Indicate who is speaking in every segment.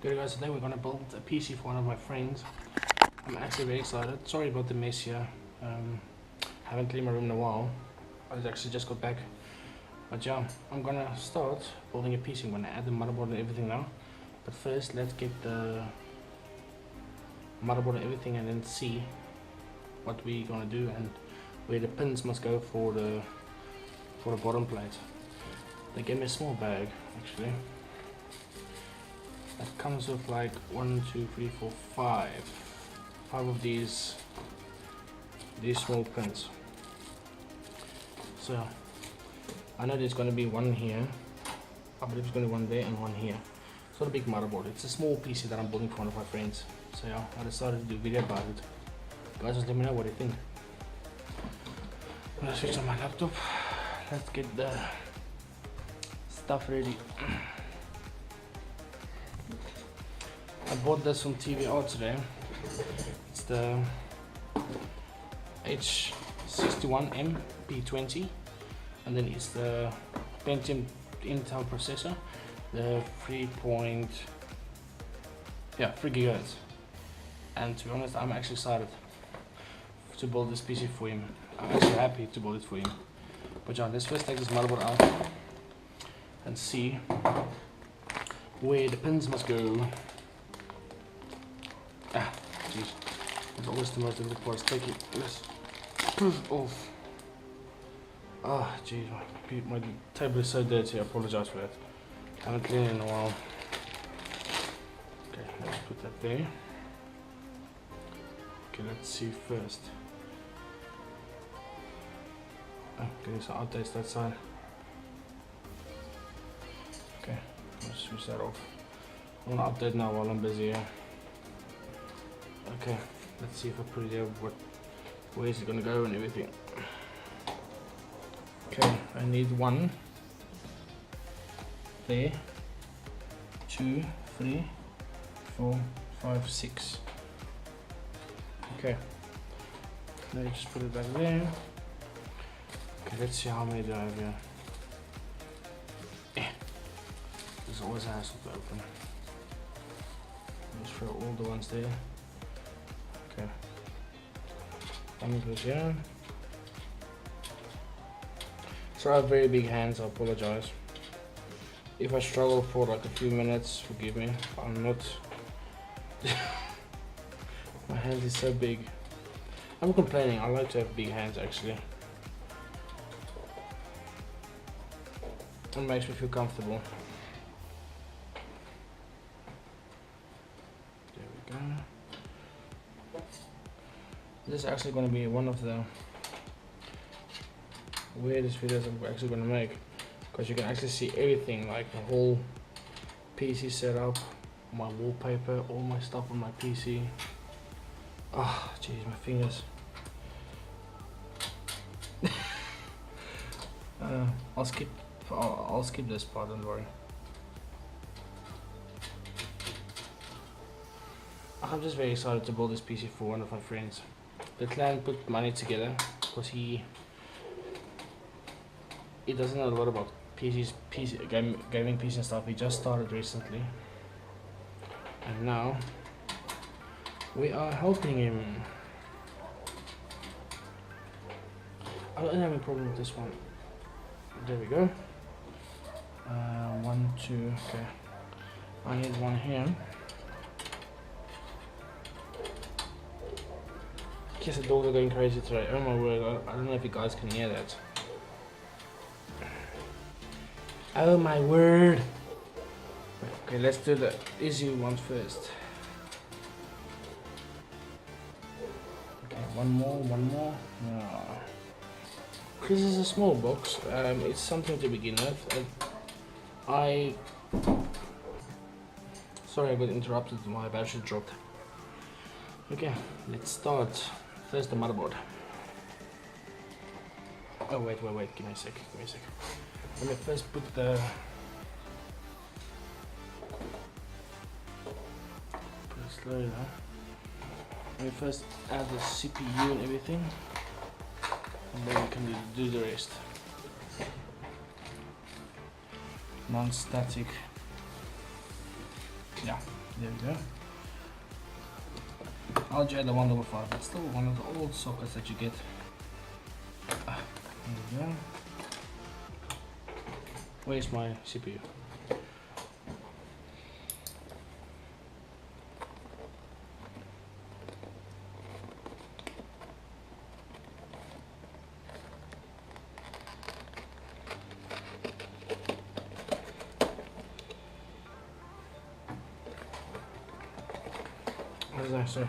Speaker 1: Good guys, today we're going to build a PC for one of my friends. I'm actually very excited. Sorry about the mess here. Haven't cleaned my room in a while. I actually just got back. But yeah, I'm going to start building a PC. I'm going to add the motherboard and everything now. But first, let's get the motherboard and everything and then see what we're going to do and where the pins must go for the bottom plate. They gave me a small bag actually. It comes with like 5 of these small pins. So I know there's going to be one here. I believe there's going to be one there and one here. It's not a big motherboard. It's a small PC that I'm building for one of my friends. So yeah, I decided to do a video about it. Guys, just let me know what you think. I'm gonna switch on my laptop. Let's get the stuff ready. I bought this from TVR today. It's the H61 Msi, and then it's the Pentium Intel processor, the 3 gigahertz. And to be honest, I'm actually excited to build this PC for him. I'm actually happy to build it for him. But yeah, let's first take this motherboard out and see where the pins must go. Ah, jeez. It's always the most difficult part. Take it. Let's proof off. Ah, jeez, my table is so dirty. I apologize for that. I haven't cleaned it in a while. Okay, let's put that there. Okay, let's see first. Okay, so updates that side. Okay, let's switch that off. I want to update now while I'm busy here. Okay, let's see if I put it there, where is it gonna go and everything. Okay, I need 1 there, 2, 3, 4, 5, 6. Okay, now just put it back there. Okay, let's see how many do I have here. There's always a hassle to open. Let's throw all the ones there. Okay, one goes here. So I have very big hands, I apologize. If I struggle for like a few minutes, forgive me. I'm not. My hands is so big. I'm complaining, I like to have big hands actually. It makes me feel comfortable. There we go. This is actually going to be one of the weirdest videos I'm actually going to make, because you can actually see everything, like the whole PC setup, my wallpaper, all my stuff on my PC. Ah, oh, jeez, my fingers. I'll skip this part, don't worry. I'm just very excited to build this PC for one of my friends. The clan put money together because he doesn't know a lot about gaming PC and stuff. He just started recently, and now we are helping him. I don't have any problem with this one. There we go. 1, 2. Okay, I need one here. Guess the dogs are going crazy today. Oh my word! I don't know if you guys can hear that. Oh my word! Okay, let's do the easy one first. Okay, one more. No. This is a small box. It's something to begin with. Sorry, I got interrupted. My battery dropped. Okay, let's start. First, the motherboard. Oh wait. Give me a sec. Let me first put the. Put it slowly now. Let me first add the CPU and everything, and then we can do the rest. Non-static. Yeah. There we go. I'll add the 155, but still one of the old sockets that you get. There we go. Where's my CPU? What is that, sir?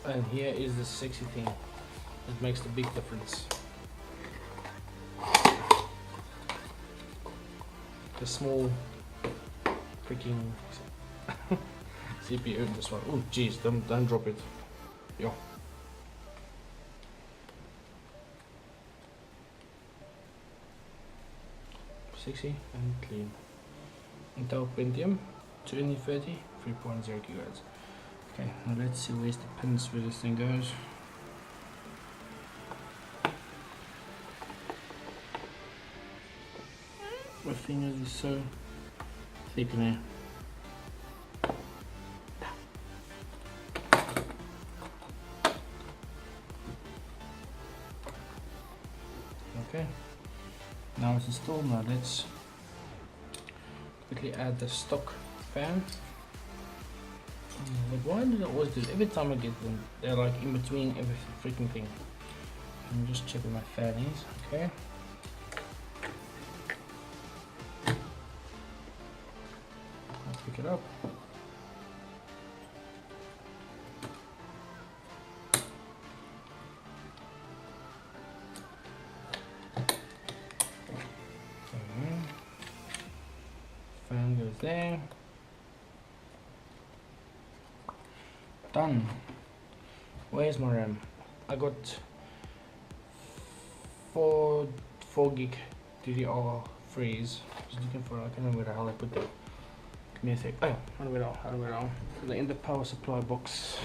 Speaker 1: And here is the sexy thing that makes the big difference. The small freaking CPU in this one. Oh jeez, don't drop it. Yo. Sexy and clean. Intel Pentium 2030 3.0 gigahertz. Okay, now let's see where's the pins where this thing goes. My fingers are so thick in there. Okay, now it's installed. Now let's quickly add the stock fan. But why do I always do it? Every time I get them, they're like in between every freaking thing. I'm just checking my fan is, okay. I'll pick it up. Fan goes there. Done. Where's my RAM? I got 4 gig DDR freeze. Just looking for, I can't remember where the hell I put them. Give me a sec. Oh, how do we know? They're in the power supply box.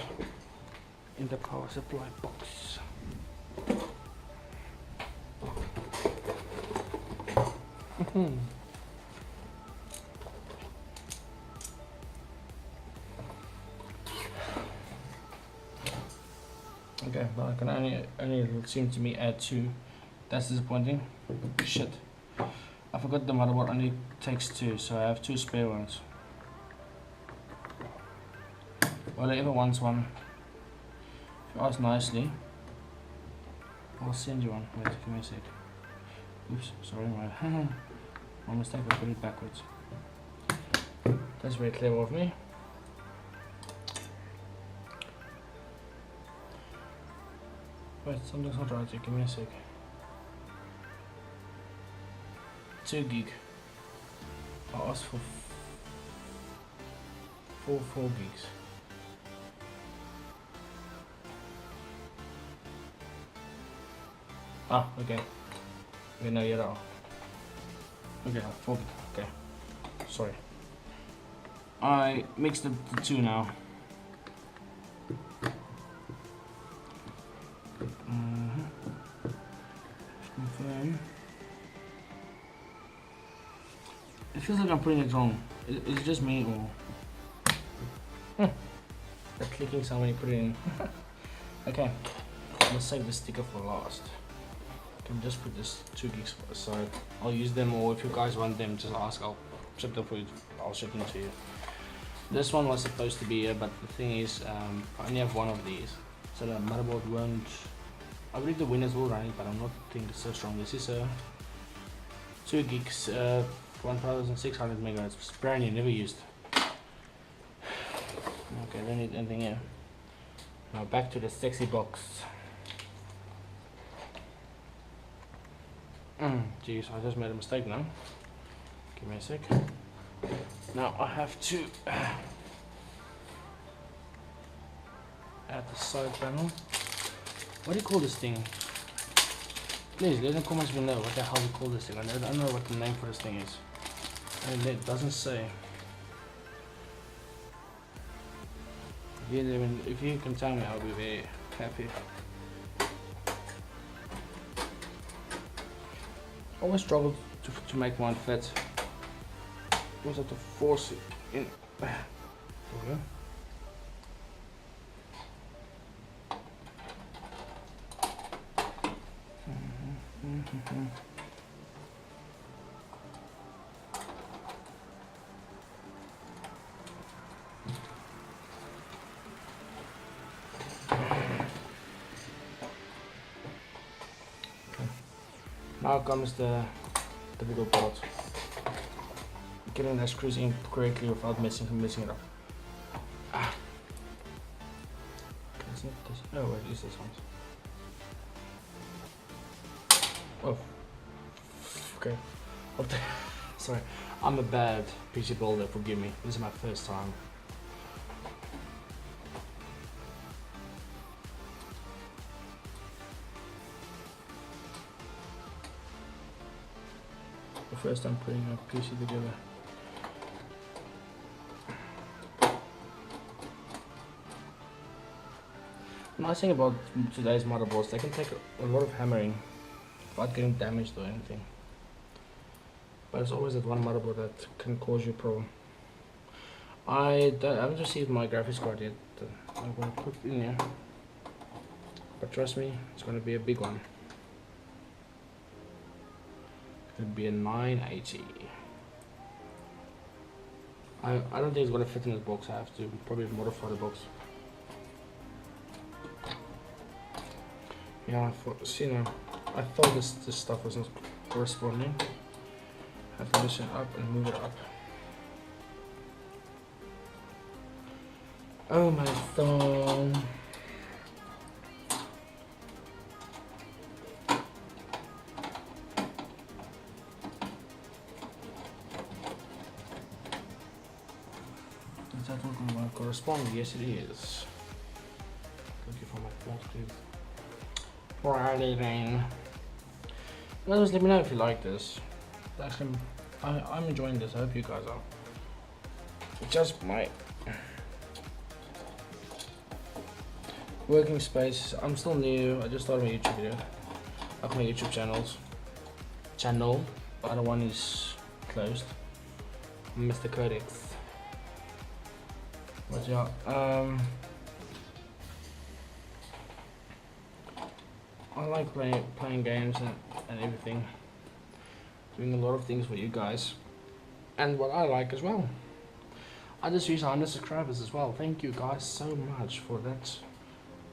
Speaker 1: In the power supply box. Okay, but I can only seem to me add 2. That's disappointing. Shit. I forgot the motherboard only takes 2, so I have 2 spare ones. Well, whoever wants one, if you ask nicely, I'll send you one. Wait, give me a sec. Oops, sorry, my mistake, I put it backwards. That's very clever of me. Wait, something's not right here, give me a sec. 2 gig. I asked for 4 gigs. Ah, okay. Okay, now you're out. Okay, 4 gig, okay. Sorry. I mixed the 2 now. Confirm. It feels like I'm putting it wrong. Is it just me or the clicking sound when you put it in? Okay, I'm gonna save the sticker for last. I can just put this 2 gigs aside. I'll use them, or if you guys want them, just ask. I'll ship them for you. I'll ship them to you. This one was supposed to be here, but the thing is, I only have 1 of these, so the motherboard won't. I believe the Windows will run it, but I'm not think it's so strong. This is a 2 gigs, 1600 megahertz. It's brand new, never used. Okay, don't need anything here. Now back to the sexy box. Jeez, I just made a mistake now. Give me a sec. Now I have to add the side panel. What do you call this thing? Please let in the comments below what the hell you call this thing. I don't know what the name for this thing is. And it doesn't say. If you can tell me, I'll be very happy. always struggled to make mine fit. Always have to force it in. There we go. Now comes the difficult part. Getting that screws in correctly without messing it up. Ah. It's not this. Oh, wait, it's this one. Oh. Okay. What the sorry. I'm a bad PC builder, forgive me. This is my first time. The first time putting a PC together. The nice thing about today's motherboards, they can take a lot of hammering without getting damaged or anything. But there's always that one motherboard that can cause you a problem. I haven't received my graphics card yet. I'm going to put it in here. But trust me, it's going to be a big one. It could be a 980. I don't think it's going to fit in this box. I have to probably modify the box. Yeah, I thought this stuff wasn't corresponding. I have to loosen it up and move it up. Oh my thumb. Is that not going to correspond? Yes, it is. Thank you for my fault, please. Friday rain. Just let me know if you like this. Actually, I'm enjoying this. I hope you guys are. It's just my working space. I'm still new. I just started my YouTube video. I have my YouTube channel. The other one is closed. Mr. Codex. But yeah, I like playing games and everything. Doing a lot of things for you guys. And what I like as well. I just reached 100 subscribers as well. Thank you guys so much for that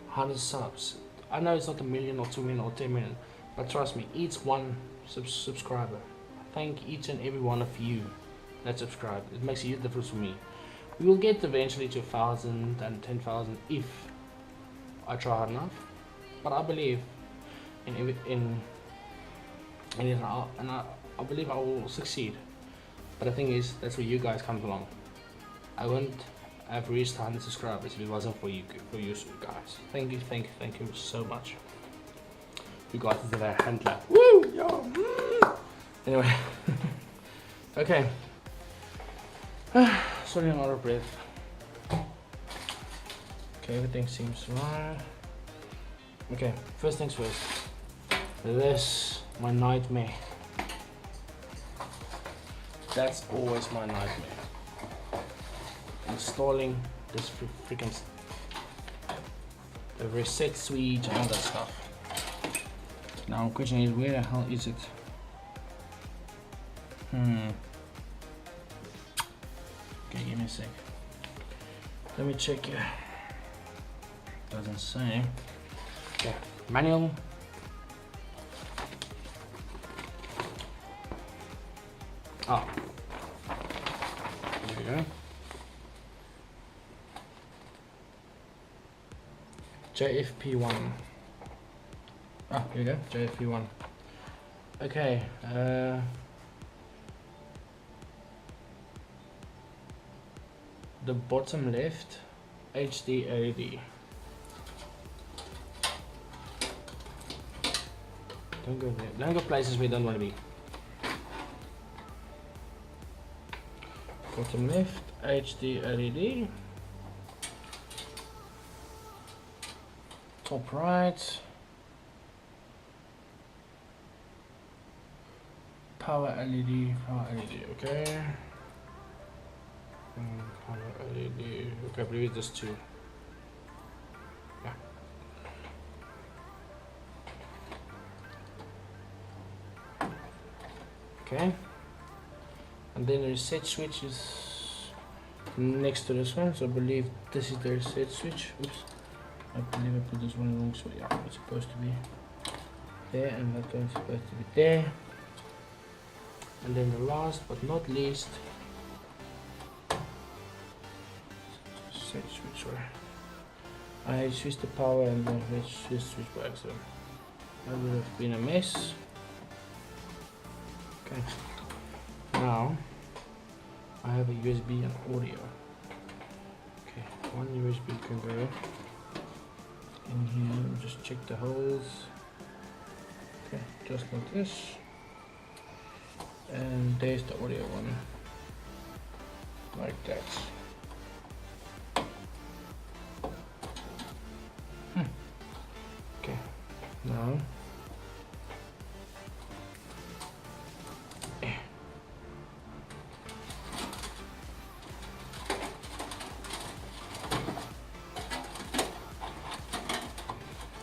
Speaker 1: 100 subs. I know it's not a million or 2 million or 10 million. But trust me, each one subscriber. Thank each and every one of you that subscribe. It makes a huge difference for me. We will get eventually to 1,000 and 10,000 if I try hard enough. But I believe in it, and I believe I will succeed. But the thing is, that's where you guys come along. I wouldn't have reached 100 subscribers if it wasn't for you guys. Thank you so much. You guys did a hand clap. Woo! Yo! Anyway, okay. Sorry, I'm out of breath. Okay, everything seems right. Okay, first things first. This, my nightmare. That's always my nightmare. Installing this freaking the reset switch and all that stuff. Now the question is, where the hell is it? Okay, give me a sec. Let me check here. Doesn't say. Okay, manual. Ah, there we go. JFP1. Ah, here we go, JFP1. Okay, the bottom left, HDD. Don't go there. Don't go places where you don't want to be. Bottom left, HDD. Top right. power LED, okay. Power LED, okay, I believe it's just 2. Yeah. Okay. And then the reset switch is next to this one, so I believe this is the reset switch. Oops, I believe I put this one wrong, so yeah, it's supposed to be there, and that one's supposed to be there. And then the last but not least, set switch, sorry. I switched the power and then switch by accident. That would have been a mess. Okay. Now I have a USB and audio. Okay, one USB can go in here. Just check the holes. Okay, just like this. And there's the audio one, like that. Okay, now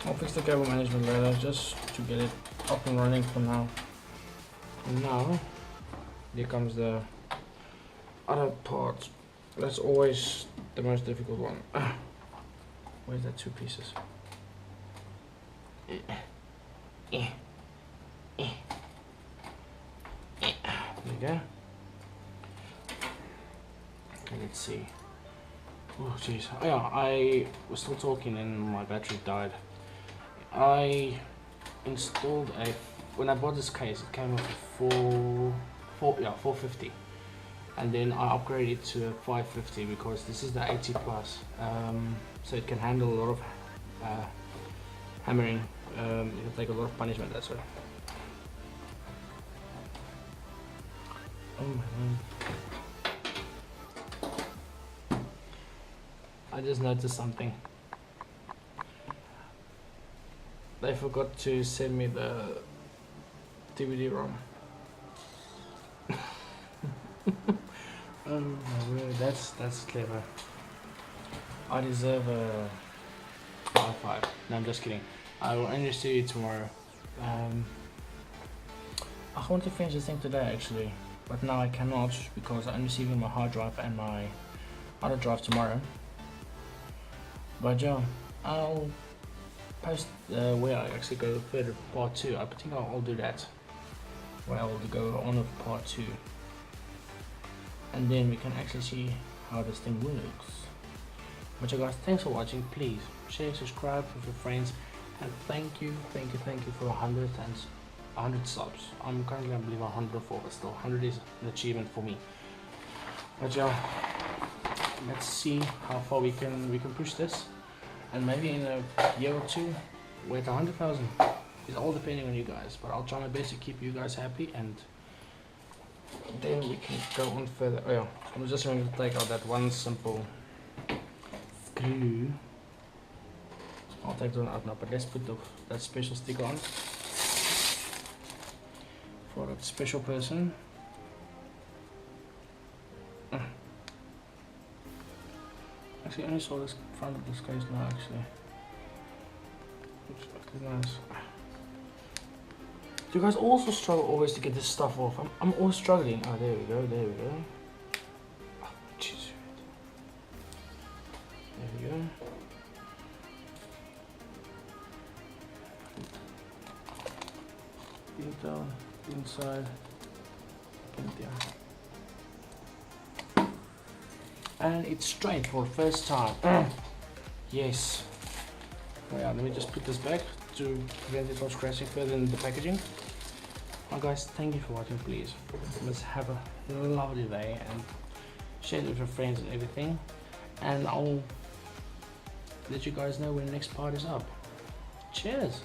Speaker 1: I'll fix the cable management later, just to get it up and running for now. And now here comes the other part. That's always the most difficult one. Where's that 2 pieces? There you go. Okay, let's see. Oh jeez. Oh yeah, I was still talking and my battery died. I installed when I bought this case, it came with a 450, and then I upgraded to a 550 because this is the 80 plus, so it can handle a lot of hammering. It can take a lot of punishment, that's why. Oh my god. I just noticed something. They forgot to send me the DVD-ROM. Oh my word, that's clever. I deserve a high five. No, I'm just kidding. I will only see you tomorrow. I want to finish this thing today actually, but now I cannot because I'm receiving my hard drive and my other drive tomorrow. But yeah, I'll post where I actually go further part 2. I think I'll do that, where I will go on with part 2, and then we can actually see how this thing works. But you guys, thanks for watching. Please share, subscribe with your friends, and thank you for 100 subs. I'm currently, I believe, 104, but still 100 is an achievement for me. But yeah, let's see how far we can push this. And maybe in a year or 2, we're at 100,000. It's all depending on you guys, but I'll try my best to keep you guys happy, and then we can go on further. Oh yeah, I'm just going to take out that one simple screw. I'll take that one out now, but let's put that special sticker on for that special person. Actually, I only saw this front of this case now, actually. Looks nice. Do you guys also struggle always to get this stuff off? I'm always struggling. Oh, there we go. Oh, jeez. There we go. Pin down, inside, pin down. And it's straight for the first time. Yes. Oh yeah, let me just put this back to prevent it from scratching further in the packaging. Well guys, thank you for watching. Please let's have a lovely day and share it with your friends and everything, and I'll let you guys know when the next part is up. Cheers.